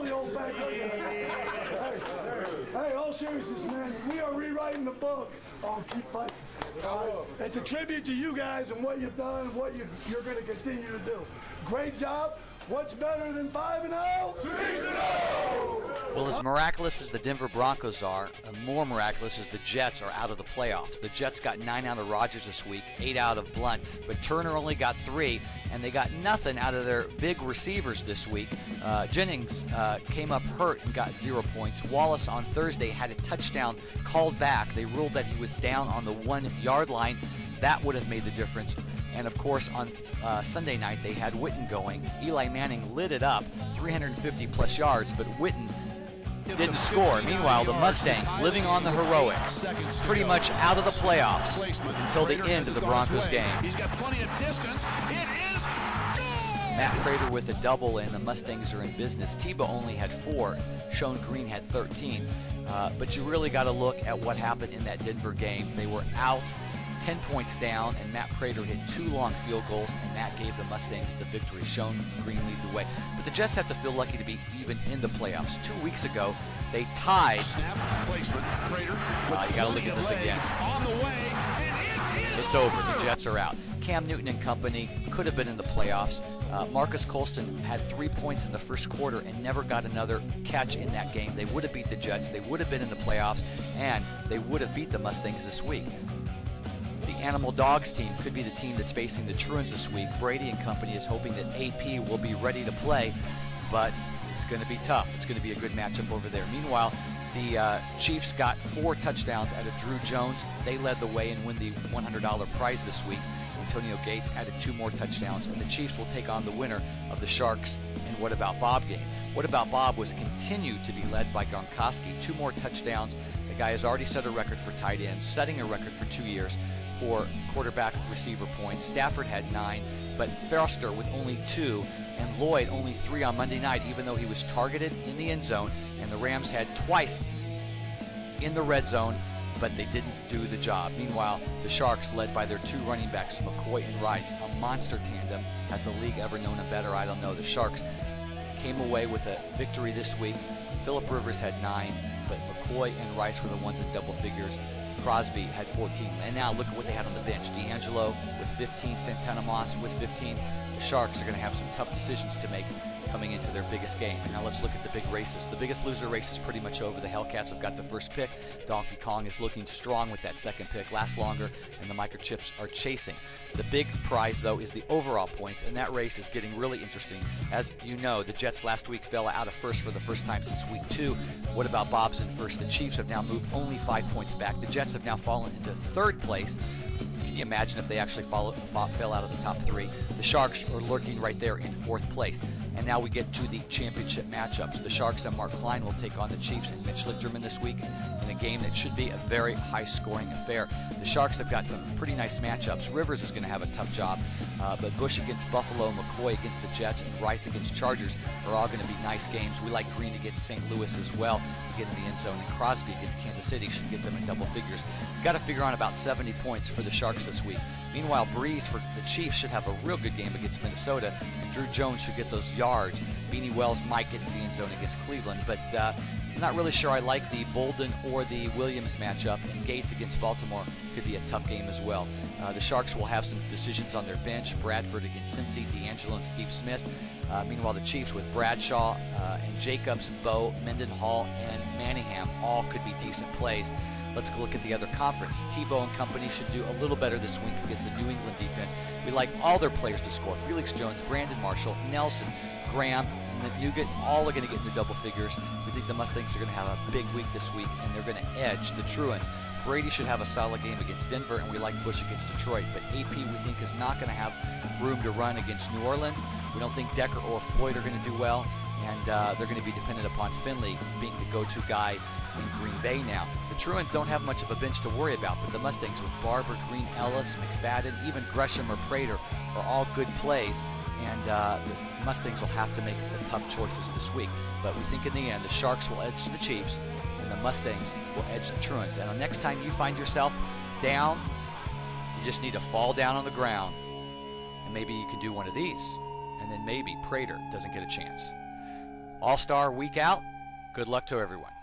the old fat hey, all seriousness, man, we are rewriting the book on Keep Fighting. It's a tribute to you guys and what you've done and what you're going to continue to do. Great job. What's better than 5-0? 6-0! Well, as miraculous as the Denver Broncos are, more miraculous as the Jets are out of the playoffs. The Jets got 9 out of Rodgers this week, 8 out of Blunt, but Turner only got 3, and they got nothing out of their big receivers this week. Jennings came up hurt and got 0 points. Wallace on Thursday had a touchdown called back. They ruled that he was down on the 1-yard line. That would have made the difference. And, of course, on Sunday night, they had Witten going. Eli Manning lit it up, 350-plus yards, but Witten didn't score. Meanwhile, the Mustangs, living on the heroics, pretty much out of the playoffs until the end of the Broncos game. He's got plenty of distance. It is good! Matt Prater with a double, and the Mustangs are in business. Tebow only had 4. Sean Green had 13. But you really got to look at what happened in that Denver game. They were out 10 points down, and Matt Prater hit 2 long field goals, and that gave the Mustangs the victory. Sean Green lead the way. But the Jets have to feel lucky to be even in the playoffs. 2 weeks ago, they tied. Snap placement. Prater. You got to look at this again. On the way, and it is It's over. The Jets are out. Cam Newton and company could have been in the playoffs. Marcus Colston had 3 points in the first quarter and never got another catch in that game. They would have beat the Jets. They would have been in the playoffs, and they would have beat the Mustangs this week. The Animal Dogs team could be the team that's facing the Truants this week. Brady and company is hoping that AP will be ready to play, but it's going to be tough. It's going to be a good matchup over there. Meanwhile, the Chiefs got 4 touchdowns out of Drew Jones. They led the way and win the $100 prize this week. Antonio Gates added 2 more touchdowns, and the Chiefs will take on the winner of the Sharks and What About Bob game. What About Bob was continued to be led by Gronkowski. 2 more touchdowns. The guy has already set a record for tight ends, setting a record for 2 years for quarterback receiver points. Stafford had 9, but Foster with only 2, and Lloyd only 3 on Monday night, even though he was targeted in the end zone, and the Rams had twice in the red zone, but they didn't do the job. Meanwhile, the Sharks, led by their 2 running backs, McCoy and Rice, a monster tandem. Has the league ever known a better? I don't know. The Sharks came away with a victory this week. Phillip Rivers had 9, but McCoy and Rice were the ones in double figures. Crosby had 14. And now look at what they had on the bench. D'Angelo with 15, Santana Moss with 15. The Sharks are going to have some tough decisions to make coming into their biggest game. And now let's look at the big races. The biggest loser race is pretty much over. The Hellcats have got the first pick. Donkey Kong is looking strong with that second pick. Lasts longer, and the Microchips are chasing. The big prize, though, is the overall points, and that race is getting really interesting. As you know, the Jets last week fell out of first for the first time since week 2. What about Bob's in first? The Chiefs have now moved only 5 points back. The Jets have now fallen into 3rd place. Can you imagine if they actually fell out of the top 3? The Sharks are lurking right there in 4th place. And now we get to the championship matchups. The Sharks and Mark Klein will take on the Chiefs and Mitch Lichterman this week in a game that should be a very high-scoring affair. The Sharks have got some pretty nice matchups. Rivers is going to have a tough job, but Bush against Buffalo, McCoy against the Jets, and Rice against Chargers are all going to be nice games. We like Green against St. Louis as well to get in the end zone, and Crosby against Kansas City should get them in double figures. We've got to figure on about 70 points for the Sharks this week. Meanwhile, Breeze for the Chiefs should have a real good game against Minnesota, and Drew Jones should get those yards. Beanie Wells might get in the end zone against Cleveland, but I'm not really sure I like the Bolden or the Williams matchup, and Gates against Baltimore could be a tough game as well. The Sharks will have some decisions on their bench. Bradford against Cincy, D'Angelo and Steve Smith. Meanwhile, the Chiefs with Bradshaw and Jacobs, Bowe, Mendenhall, and Manningham all could be decent plays. Let's go look at the other conference. Tebow and company should do a little better this week against the New England defense. We like all their players to score. Felix Jones, Brandon Marshall, Nelson, Graham, Nugent, all are going to get into double figures. We think the Mustangs are going to have a big week this week, and they're going to edge the Truants. Brady should have a solid game against Denver, and we like Bush against Detroit. But AP, we think, is not going to have room to run against New Orleans. We don't think Decker or Floyd are going to do well, and they're going to be dependent upon Finley being the go-to guy in Green Bay now. The Truants don't have much of a bench to worry about, but the Mustangs with Barber, Green, Ellis, McFadden, even Gresham or Prater are all good plays, and the Mustangs will have to make the tough choices this week. But we think in the end the Sharks will edge the Chiefs, and the Mustangs will edge the Truants. And the next time you find yourself down, you just need to fall down on the ground, and maybe you can do one of these, and then maybe Prater doesn't get a chance. All-Star week out. Good luck to everyone.